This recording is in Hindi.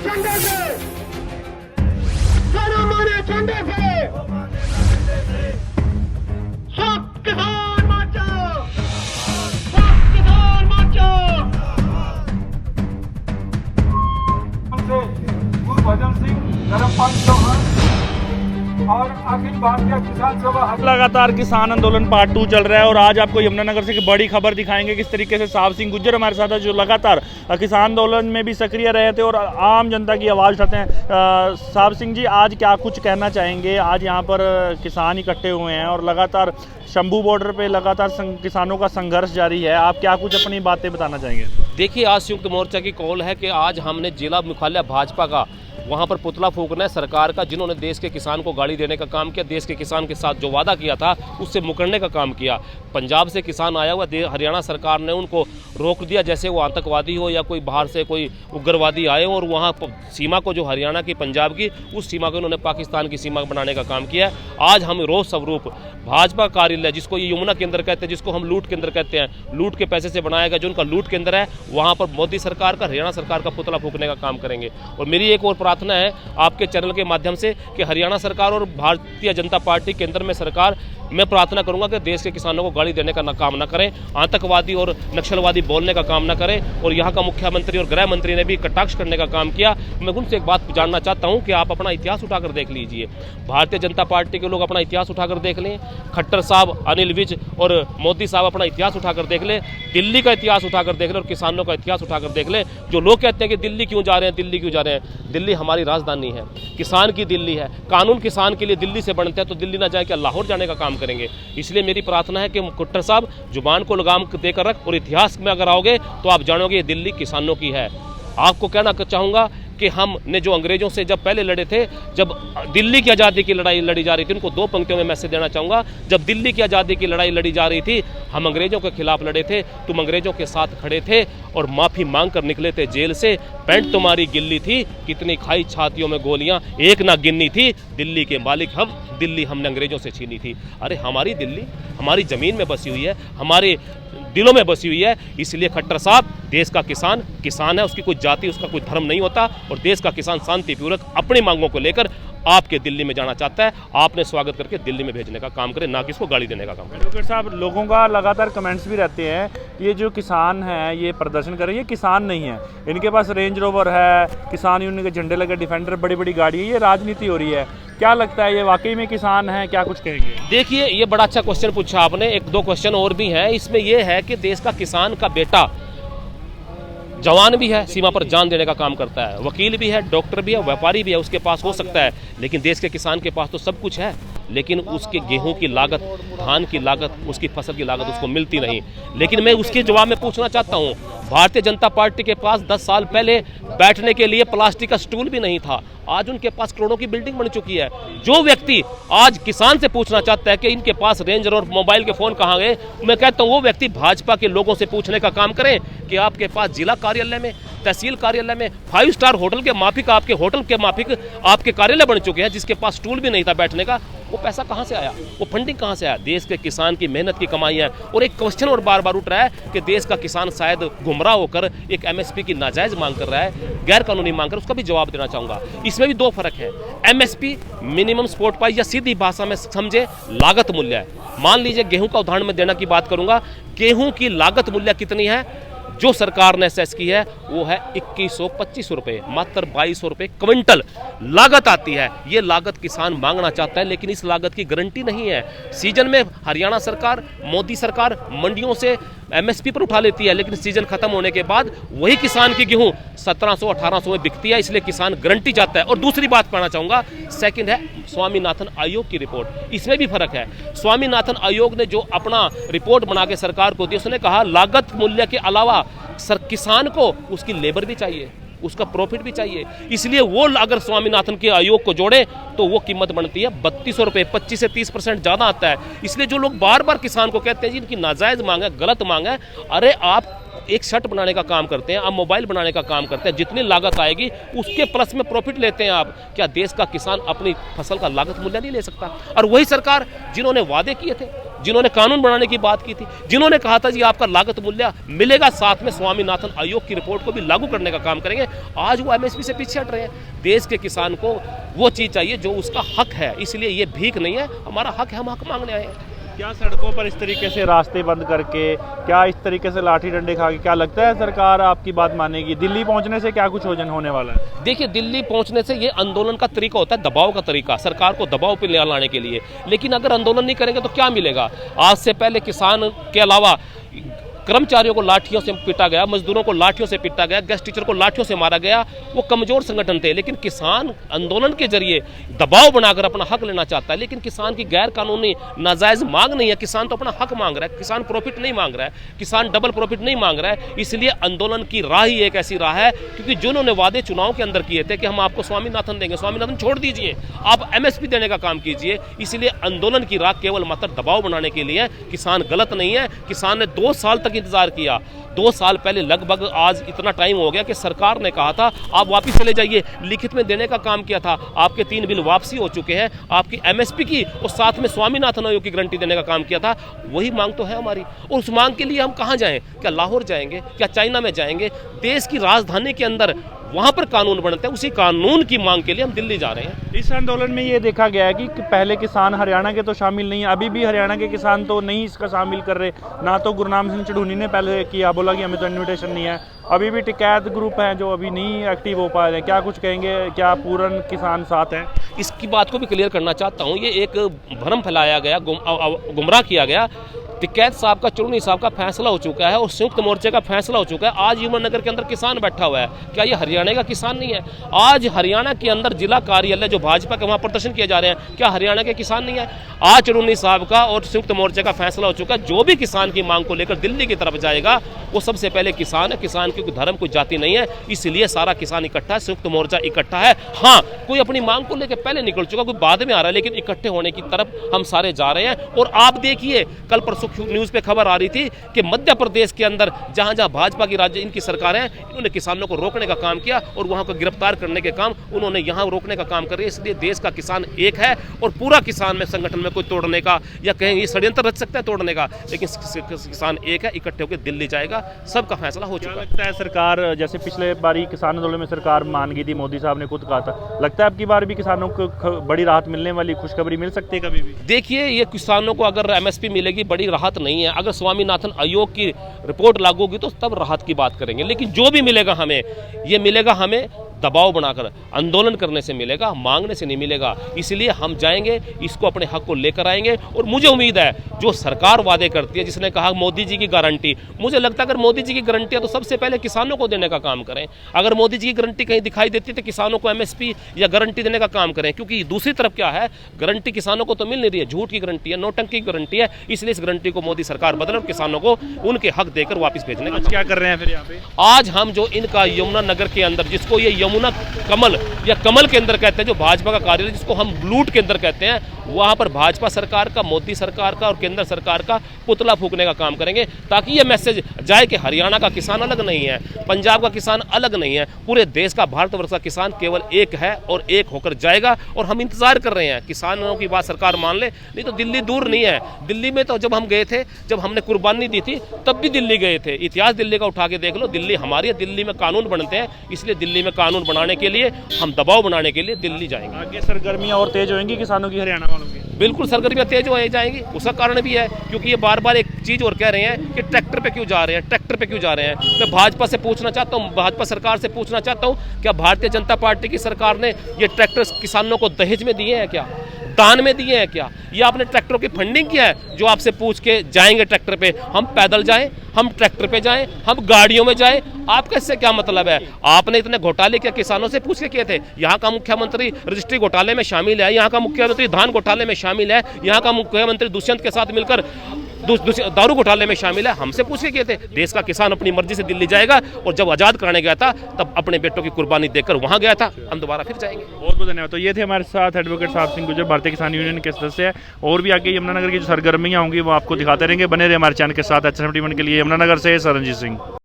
झंडे से, जनमाने झंडे से, हक किसान मोर्चा, हक किसान मोर्चा। गुरु भजन सिंह, धर्मपाल चौहान और अखिल भारतीय किसान सभा। लगातार किसान आंदोलन पार्ट 2 चल रहा है और आज आपको यमुनानगर से एक बड़ी खबर दिखाएंगे किस तरीके से साहब सिंह गुज्जर हमारे साथ है, जो लगातार किसान आंदोलन में भी सक्रिय रहे थे और आम जनता की आवाज़ उठाते हैं। साहब सिंह जी, आज क्या कुछ कहना चाहेंगे? आज यहाँ पर किसान इकट्ठे हुए हैं और लगातार शंभू बॉर्डर पे लगातार किसानों का संघर्ष जारी है। आप क्या कुछ अपनी बातें बताना चाहेंगे? देखिए, आज संयुक्त मोर्चा की कॉल है कि आज हमने जिला मुख्यालय भाजपा का वहाँ पर पुतला फूंकना है सरकार का, जिन्होंने देश के किसान को गाड़ी देने का काम किया, देश के किसान के साथ जो वादा किया था उससे मुकरने का काम किया। पंजाब से किसान आया हुआ, हरियाणा सरकार ने उनको रोक दिया जैसे वो आतंकवादी हो या कोई बाहर से कोई उग्रवादी आए हो, और वहाँ सीमा को जो हरियाणा की पंजाब की उस सीमा को उन्होंने पाकिस्तान की सीमा बनाने का काम किया है। आज हम रोज स्वरूप भाजपा कार्यालय, जिसको ये यमुना केंद्र कहते हैं, जिसको हम लूट केंद्र कहते हैं, लूट के पैसे से बनाया गया जो उनका लूट केंद्र है, वहाँ पर मोदी सरकार का, हरियाणा सरकार का पुतला फूंकने का काम करेंगे। और मेरी एक और प्रार्थना है आपके चैनल के माध्यम से कि हरियाणा सरकार और भारतीय जनता पार्टी केंद्र में सरकार, मैं प्रार्थना करूंगा कि देश के किसानों को गाड़ी देने का काम ना करें, आतंकवादी और नक्सलवादी बोलने का काम ना करें। और यहाँ का मुख्यमंत्री और गृह मंत्री ने भी कटाक्ष करने का काम किया। मैं उनसे एक बात जानना चाहता हूँ कि आप अपना इतिहास उठाकर देख लीजिए, भारतीय जनता पार्टी के लोग अपना इतिहास उठाकर देख लें, खट्टर साहब, अनिल विज और मोदी साहब अपना इतिहास उठाकर देख लें, दिल्ली का इतिहास उठाकर देख लें और किसानों का इतिहास उठाकर देख लें। जो लोग कहते हैं कि दिल्ली क्यों जा रहे हैं, दिल्ली क्यों जा रहे हैं, दिल्ली हमारी राजधानी है, किसान की दिल्ली है, कानून किसान के लिए दिल्ली से बनते हैं, तो दिल्ली ना जाए क्या लाहौर जाने का काम करेंगे। इसलिए मेरी प्रार्थना है कि खट्टर साहब जुबान को लगाम देकर रख, और इतिहास में अगर आओगे तो आप जानोगे ये दिल्ली किसानों की है। आपको कहना चाहूँगा कि हमने जो अंग्रेजों से जब पहले लड़े थे, जब दिल्ली की आज़ादी की लड़ाई लड़ी जा रही थी, उनको 2 पंक्तियों में मैसेज देना चाहूँगा। जब दिल्ली की आज़ादी की लड़ाई लड़ी जा रही थी, हम अंग्रेजों के खिलाफ लड़े थे, तुम अंग्रेजों के साथ खड़े थे और माफ़ी मांग कर निकले थे जेल से। पैंट तुम्हारी गिल्ली थी, कितनी खाई छातियों में गोलियाँ, एक ना गिननी थी, दिल्ली के मालिक हम, दिल्ली हमने अंग्रेजों से छीनी थी। अरे हमारी दिल्ली हमारी ज़मीन में बसी हुई है, हमारे दिलों में बसी हुई है। इसलिए खट्टर साहब, देश का किसान किसान है, उसकी कोई जाति, उसका कोई धर्म नहीं होता, और देश का किसान शांतिपूर्वक अपनी मांगों को लेकर आपके दिल्ली में जाना चाहता है। आपने स्वागत करके दिल्ली में भेजने का काम करें, ना कि इसको गाड़ी देने का काम करें। एडवोकेट साहब, लोगों का लगातार कमेंट्स भी रहते हैं, ये जो किसान हैं ये प्रदर्शन कर रहे हैं, ये किसान नहीं है, इनके पास रेंज रोवर है, किसान यूनियन के झंडे लगे, डिफेंडर, बड़ी बड़ी गाड़ी है, ये राजनीति हो रही है। क्या लगता है ये वाकई में किसान है? क्या कुछ कहेंगे? देखिए, ये बड़ा अच्छा क्वेश्चन पूछा आपने। 1-2 क्वेश्चन और भी हैं इसमें। यह है कि देश का किसान का बेटा जवान भी है, सीमा पर जान देने का काम करता है, वकील भी है, डॉक्टर भी है, व्यापारी भी है, उसके पास हो सकता है, लेकिन देश के किसान के पास तो सब कुछ है, लेकिन उसके गेहूं की लागत, धान की लागत, उसकी फसल की लागत उसको मिलती नहीं। लेकिन मैं उसके जवाब में पूछना चाहता हूं, भारतीय जनता पार्टी के पास 10 साल पहले बैठने के लिए प्लास्टिक का स्टूल भी नहीं था, आज उनके पास करोड़ों की बिल्डिंग बन चुकी है। जो व्यक्ति आज किसान से पूछना चाहता है कि इनके पास रेंजर और मोबाइल के फ़ोन कहाँ गए, मैं कहता हूँ वो व्यक्ति भाजपा के लोगों से पूछने का काम करें कि आपके पास जिला कार्यालय में, तहसील कार्यालय में 5 स्टार होटल के माफिक, आपके होटल के माफिक आपके कार्यालय बन चुके हैं, जिसके पास स्टूल भी नहीं था बैठने का। वो पैसा कहाँ से आया, वो फंडिंग कहाँ से आया? देश के किसान की मेहनत की कमाई है। और एक क्वेश्चन और बार बार उठ रहा है कि देश का किसान शायद गुमराह होकर एक MSP की नाजायज मांग कर रहा है, गैर कानूनी मांग कर, उसका भी जवाब देना चाहूँगा। इसमें भी 2 फर्क है। MSP मिनिमम सपोर्ट प्राइस, या सीधी भाषा में समझे लागत मूल्य है। मान लीजिए गेहूं का उदाहरण में देना की बात करूंगा, गेहूं की लागत मूल्य कितनी है जो सरकार ने असेस की है, वो है 2125 रुपये, मात्र 2200 रुपये क्विंटल लागत आती है। ये लागत किसान मांगना चाहता है, लेकिन इस लागत की गारंटी नहीं है। सीजन में हरियाणा सरकार, मोदी सरकार मंडियों से MSP पर उठा लेती है, लेकिन सीजन खत्म होने के बाद वही किसान की गेहूं 1700-1800 में बिकती है, इसलिए किसान गारंटी चाहता है। और दूसरी बात कहना चाहूँगा, सेकंड है स्वामीनाथन आयोग की रिपोर्ट। इसमें भी फर्क है। स्वामीनाथन आयोग ने जो अपना रिपोर्ट बना के सरकार को दी, उसने कहा लागत मूल्य के अलावा किसान को उसकी लेबर भी चाहिए, उसका प्रॉफिट भी चाहिए। इसलिए वो अगर स्वामीनाथन के आयोग को जोड़े तो वो कीमत बनती है 3200 रुपये, 25 से 30% ज़्यादा आता है। इसलिए जो लोग बार बार किसान को कहते हैं जी इनकी नाजायज़ मांग है, गलत मांग है, अरे आप एक शर्ट बनाने का काम करते हैं, आप मोबाइल बनाने का काम करते हैं, जितनी लागत आएगी उसके प्लस में प्रॉफिट लेते हैं आप। क्या देश का किसान अपनी फसल का लागत मूल्य नहीं ले सकता? और वही सरकार जिन्होंने वादे किए थे, जिन्होंने कानून बनाने की बात की थी, जिन्होंने कहा था जी आपका लागत मूल्य मिलेगा, साथ में स्वामीनाथन आयोग की रिपोर्ट को भी लागू करने का काम करेंगे, आज वो एमएसपी से पीछे हट रहे हैं। देश के किसान को वो चीज़ चाहिए जो उसका हक है, इसलिए ये भीख नहीं है, हमारा हक है, हम हक मांगने आए हैं। क्या सड़कों पर इस तरीके से रास्ते बंद करके, क्या इस तरीके से लाठी डंडे खा के, क्या लगता है सरकार आपकी बात मानेगी? दिल्ली पहुंचने से क्या कुछ होने वाला है? देखिए, दिल्ली पहुंचने से ये आंदोलन का तरीका होता है, दबाव का तरीका, सरकार को दबाव पे ले लाने के लिए। लेकिन अगर आंदोलन नहीं करेंगे तो क्या मिलेगा? आज से पहले किसान के अलावा कर्मचारियों को लाठियों से पीटा गया, मजदूरों को लाठियों से पीटा गया, गेस्ट टीचर को लाठियों से मारा गया। वो कमजोर संगठन थे, लेकिन किसान आंदोलन के जरिए दबाव बनाकर अपना हक लेना चाहता है। लेकिन किसान की गैर कानूनी नाजायज मांग नहीं है, किसान तो अपना हक मांग रहा है, किसान प्रॉफिट नहीं मांग रहा है, किसान डबल प्रॉफिट नहीं मांग रहा है। इसलिए आंदोलन की राह ही एक ऐसी राह है, क्योंकि जिन्होंने वादे चुनाव के अंदर किए थे कि हम आपको स्वामीनाथन देंगे, स्वामीनाथन छोड़ दीजिए, आप एमएसपी देने का काम कीजिए। इसलिए आंदोलन की राह केवल मात्र दबाव बनाने के लिए। किसान गलत नहीं है, किसान ने 2 साल तक इंतजार किया। 2 साल पहले लगभग आज इतना टाइम हो गया कि सरकार ने कहा था आप वापस चले जाइए, लिखित में देने का काम किया था, आपके 3 बिल वापसी हो चुके हैं, आपकी एमएसपी की और साथ में स्वामीनाथन आयोग की गारंटी देने का काम किया था। वही मांग तो है हमारी, और उस मांग के लिए हम कहाँ जाएं? क्या लाहौर जाएंगे? क्या चाइना में जाएंगे? देश की राजधानी के अंदर वहाँ पर कानून बनते हैं, उसी कानून की मांग के लिए हम दिल्ली जा रहे हैं। इस आंदोलन में ये देखा गया है कि पहले किसान हरियाणा के तो शामिल नहीं है, अभी भी हरियाणा के किसान तो नहीं इसका शामिल कर रहे। ना तो गुरनाम सिंह चढ़ूनी ने पहले किया, बोला कि हमें तो इन्विटेशन नहीं है। अभी भी टिकैत ग्रुप हैं जो अभी नहीं एक्टिव हो पा रहे हैं। क्या कुछ कहेंगे, क्या पूर्ण किसान साथ हैं? इसकी बात को भी क्लियर करना चाहता हूँ। ये एक भ्रम फैलाया गया, गुमराह किया गया। टिकैत साहब का, चुड़नी साहब का फैसला हो चुका है और संयुक्त मोर्चे का फैसला हो चुका है। आज यमुनानगर के अंदर किसान बैठा हुआ है, क्या ये हरियाणा का किसान नहीं है? आज हरियाणा के अंदर जिला कार्यालय जो भाजपा के वहाँ प्रदर्शन किए जा रहे हैं, क्या हरियाणा के किसान नहीं है? आज चुड़नी साहब का और संयुक्त मोर्चे का फैसला हो चुका है, जो भी किसान की मांग को लेकर दिल्ली की तरफ जाएगा वो सबसे पहले किसान है। किसान की कोई धर्म, कोई जाति नहीं है, इसलिए सारा किसान इकट्ठा है, संयुक्त मोर्चा इकट्ठा है। हाँ, कोई अपनी मांग को लेकर पहले निकल चुका, कोई बाद में आ रहा है, लेकिन इकट्ठे होने की तरफ हम सारे जा रहे हैं। और आप देखिए, कल परसों न्यूज़ पे खबर आ रही थी कि मध्य प्रदेश के अंदर जहां जहां भाजपा की राज्य इनकी सरकार है, इन्होंने किसानों को रोकने का काम किया और वहां को गिरफ्तार करने के काम उन्होंने यहां रोकने का काम कर रही है। इसलिए देश का किसान एक है और पूरा किसान में संगठन में कोई तोड़ने का या कहें ये षड्यंत्र रच सकता है तोड़ने का, लेकिन किसान एक है, इकट्ठे होकर दिल्ली जाएगा, सबका फैसला हो चुका है। लगता है सरकार, जैसे पिछले बारी किसान आंदोलन में सरकार मान गई थी, मोदी साहब ने खुद कहा था, लगता है अब की बार भी किसानों को बड़ी राहत मिलने वाली, खुशखबरी मिल सकती है कभी भी? देखिए, ये किसानों को अगर एमएसपी मिलेगी, बड़ी राहत नहीं है। अगर स्वामीनाथन आयोग की रिपोर्ट लागू होगी तो तब राहत की बात करेंगे, लेकिन जो भी मिलेगा हमें, ये मिलेगा हमें दबाव बनाकर, आंदोलन करने से मिलेगा, मांगने से नहीं मिलेगा। इसलिए हम जाएंगे, इसको अपने हक को लेकर आएंगे। और मुझे उम्मीद है जो सरकार वादे करती है, जिसने कहा मोदी जी की गारंटी, मुझे लगता है अगर मोदी जी की गारंटी है तो सबसे पहले किसानों को देने का काम करें। अगर मोदी जी की गारंटी कहीं दिखाई देती है तो किसानों को एमएसपी या गारंटी देने का काम करें, क्योंकि दूसरी तरफ क्या है, गारंटी किसानों को तो मिल नहीं रही है, झूठ की गारंटी है, नोटंकी की गारंटी है। इसलिए इस गारंटी को मोदी सरकार बदले और किसानों को उनके हक देकर वापस भेजने का क्या कर रहे हैं फिर यहाँ पे? आज हम जो इनका यमुनानगर के अंदर, जिसको ये यमुना कमल या कमल के अंदर कहते हैं, जो भाजपा का कार्यालय जिसको हम लूट के अंदर कहते हैं, वहां पर भाजपा सरकार का, मोदी सरकार का और केंद्र सरकार का पुतला फूकने का काम करेंगे, ताकि ये मैसेज जाए कि हरियाणा का किसान अलग नहीं है, पंजाब का किसान अलग नहीं है, पूरे देश का, भारतवर्ष का किसान केवल एक है और एक होकर जाएगा। और हम इंतजार कर रहे हैं किसानों की बात सरकार मान ले, नहीं तो दिल्ली दूर नहीं है। दिल्ली में तो जब हम गए थे, जब हमने कुर्बानी दी थी, तब भी दिल्ली गए थे। इतिहास दिल्ली का उठा के देख लो, दिल्ली हमारी है, दिल्ली में कानून बनते हैं, इसलिए दिल्ली में कानून बनाने के लिए, हम दबाव बनाने के लिए दिल्ली जाएंगे। आगे सरगर्मियां और तेज होंगी किसानों की, हरियाणा वालों की? बिल्कुल सरगर्मियां तेज हो जाएंगी। उसका कारण भी है क्योंकि ये बार बार एक चीज और कह रहे हैं कि ट्रैक्टर पे क्यों जा रहे हैं, ट्रैक्टर पे क्यों जा रहे हैं। मैं भाजपा से पूछना चाहता हूँ, भाजपा सरकार से पूछना चाहता हूँ, क्या भारतीय जनता पार्टी की सरकार ने ये ट्रैक्टर किसानों को दहेज में दिए हैं क्या, दान में दिए हैं क्या, या आपने ट्रैक्टरों की फंडिंग किया है जो आपसे पूछ के जाएंगे ट्रैक्टर पे? हम पैदल जाएं, हम ट्रैक्टर पे जाएं, हम गाड़ियों में जाएं, आपका इससे क्या मतलब है? आपने इतने घोटाले क्या किसानों से पूछ के किए थे? यहाँ का मुख्यमंत्री रजिस्ट्री घोटाले में शामिल है, यहाँ का मुख्यमंत्री धान घोटाले में शामिल है, यहाँ का मुख्यमंत्री दुष्यंत के साथ मिलकर दारू घोटाले में शामिल है, हमसे पूछ के किए थे। देश का किसान अपनी मर्जी से दिल्ली जाएगा, और जब आजाद कराने गया था तब अपने बेटों की कुर्बानी देकर वहां गया था। हम दोबारा फिर जाएंगे। बहुत बहुत धन्यवाद। तो ये थे हमारे साथ एडवोकेट साहब सिंह गुर्जर, भारतीय किसान यूनियन के सदस्य हैं। और भी आगे यमुनानगर की जो सरगर्मियां होंगी वो आपको दिखाते रहेंगे। बने रहे हमारे चैनल के साथ। अच्छा के लिए यमुनानगर से सरनजीत सिंह।